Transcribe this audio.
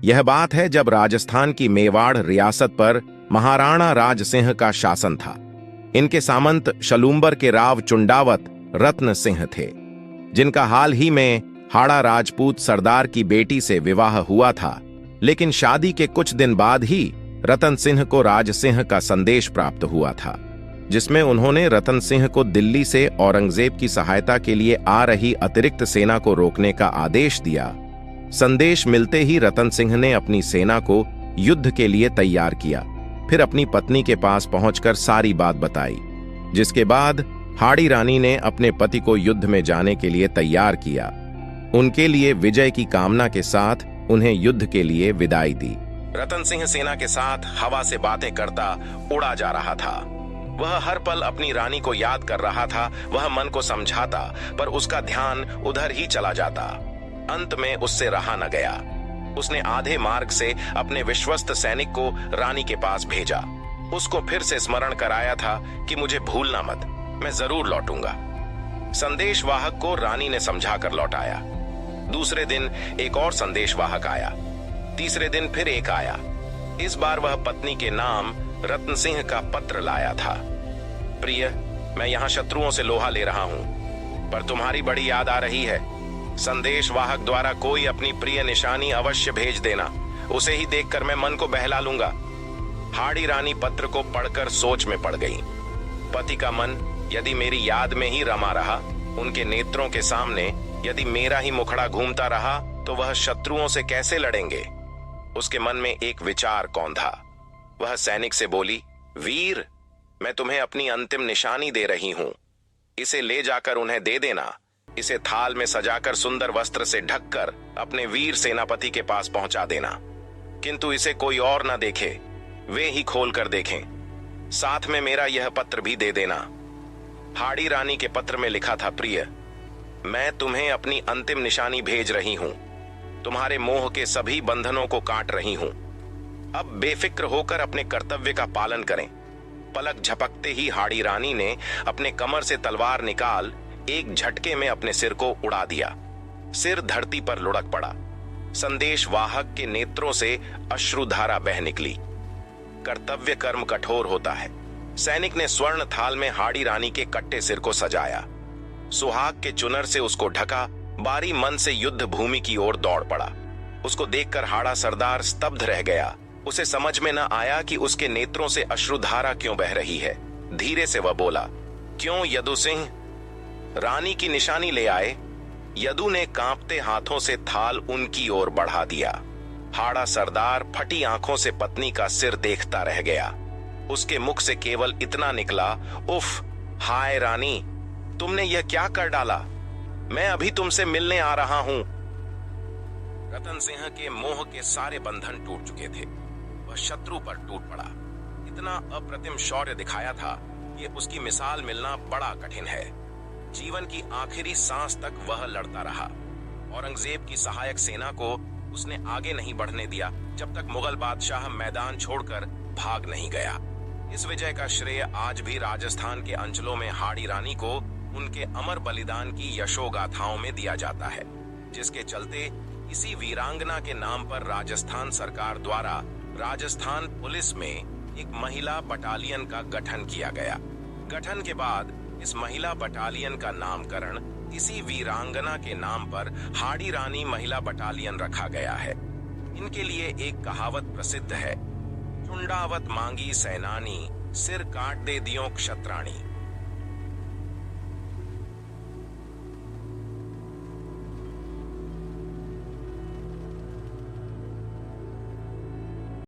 यह बात है जब राजस्थान की मेवाड़ रियासत पर महाराणा राज सिंह का शासन था। इनके सामंत शलूम्बर के राव चुंडावत रत्न सिंह थे, जिनका हाल ही में हाड़ा राजपूत सरदार की बेटी से विवाह हुआ था। लेकिन शादी के कुछ दिन बाद ही रतन सिंह को राज सिंह का संदेश प्राप्त हुआ था, जिसमें उन्होंने रतन सिंह को दिल्ली से औरंगजेब की सहायता के लिए आ रही अतिरिक्त सेना को रोकने का आदेश दिया। संदेश मिलते ही रतन सिंह ने अपनी सेना को युद्ध के लिए तैयार किया, फिर अपनी पत्नी के पास पहुंचकर सारी बात बताई, जिसके बाद हाड़ी रानी ने अपने पति को युद्ध में जाने के लिए तैयार किया। उनके लिए विजय की कामना के साथ उन्हें युद्ध के लिए विदाई दी। रतन सिंह सेना के साथ हवा से बातें करता उड़ा जा रहा था। वह हर पल अपनी रानी को याद कर रहा था। वह मन को समझाता, पर उसका ध्यान उधर ही चला जाता। अंत में उससे रहा न गया। उसने आधे मार्ग से अपने विश्वस्त सैनिक को रानी के पास भेजा। उसको फिर से स्मरण कराया था कि मुझे भूलना मत, मैं जरूर लौटूंगा। संदेशवाहक को रानी ने समझाकर लौटाया। दूसरे दिन एक और संदेशवाहक आया। तीसरे दिन फिर एक आया। इस बार वह पत्नी के नाम रत्न सिंह का पत्र लाया था। प्रिय, मैं यहाँ शत्रुओं से लोहा ले रहा हूँ, पर तुम्हारी बड़ी याद आ रही है। संदेशवाहक द्वारा कोई अपनी प्रिय निशानी अवश्य भेज देना, उसे ही देखकर मैं मन को बहला लूंगा। हाड़ी रानी पत्र को पढ़कर सोच में पड़ गई। पति का मन यदि मेरी याद में ही रमा रहा, उनके नेत्रों के सामने यदि मेरा ही मुखड़ा घूमता रहा, तो वह शत्रुओं से कैसे लड़ेंगे। उसके मन में एक विचार कौंधा। वह सैनिक से बोली, वीर, मैं तुम्हें अपनी अंतिम निशानी दे रही हूं, इसे ले जाकर उन्हें दे देना। इसे थाल में सजाकर सुंदर वस्त्र से ढककर अपने वीर सेनापति के पास पहुंचा देना, किंतु इसे कोई और ना देखे, वे ही खोल कर देखें। साथ में मेरा यह पत्र भी दे देना। हाड़ी रानी के पत्र में लिखा था, प्रिय, मैं तुम्हें अपनी अंतिम निशानी भेज रही हूं, तुम्हारे मोह के सभी बंधनों को काट रही हूं। अब बेफिक्र होकर अपने कर्तव्य का पालन करें। पलक झपकते ही हाड़ी रानी ने अपने कमर से तलवार निकाल एक झटके में अपने सिर को उड़ा दिया। सिर धरती पर लुढ़क पड़ा। संदेशवाहक के नेत्रों से अश्रुधारा बह निकली। कर्तव्य कर्म कठोर होता है। सैनिक ने स्वर्ण थाल में हाड़ी रानी के कट्टे सिर को सजाया, सुहाग के चुनर से उसको ढका, बारी मन से युद्ध भूमि की ओर दौड़ पड़ा। उसको देखकर हाड़ा सरदार स्तब्ध रह गया। उसे समझ में न आया कि उसके नेत्रों से अश्रुधारा क्यों बह रही है। धीरे से वह बोला, क्यों यदु सिंह, रानी की निशानी ले आए। यदु ने कांपते हाथों से थाल उनकी ओर बढ़ा दिया। हाड़ा सरदार फटी आंखों से पत्नी का सिर देखता रह गया। उसके मुख से केवल इतना निकला, उफ, हाय रानी, तुमने यह क्या कर डाला। मैं अभी तुमसे मिलने आ रहा हूं। रतन सिंह के मोह के सारे बंधन टूट चुके थे। वह शत्रु पर टूट पड़ा। इतना अप्रतिम शौर्य दिखाया था कि उसकी मिसाल मिलना बड़ा कठिन है। जीवन की आखिरी सांस तक वह लड़ता रहा। औरंगजेब की सहायक सेना को उसने आगे नहीं बढ़ने दिया, जब तक मुगल बादशाह मैदान छोड़कर भाग नहीं गया। इस विजय का श्रेय आज भी राजस्थान के अंचलों में हाड़ी रानी को उनके अमर बलिदान की यशोगाथाओं में दिया जाता है, जिसके चलते इसी वीरांगना के नाम पर राजस्थान सरकार द्वारा राजस्थान पुलिस में एक महिला बटालियन का गठन किया गया। गठन के बाद इस महिला बटालियन का नामकरण इसी वीरांगना के नाम पर हाड़ी रानी महिला बटालियन रखा गया है। इनके लिए एक कहावत प्रसिद्ध है, चुंडावत मांगी सैनानी, सिर काट दे दियों क्षत्राणी।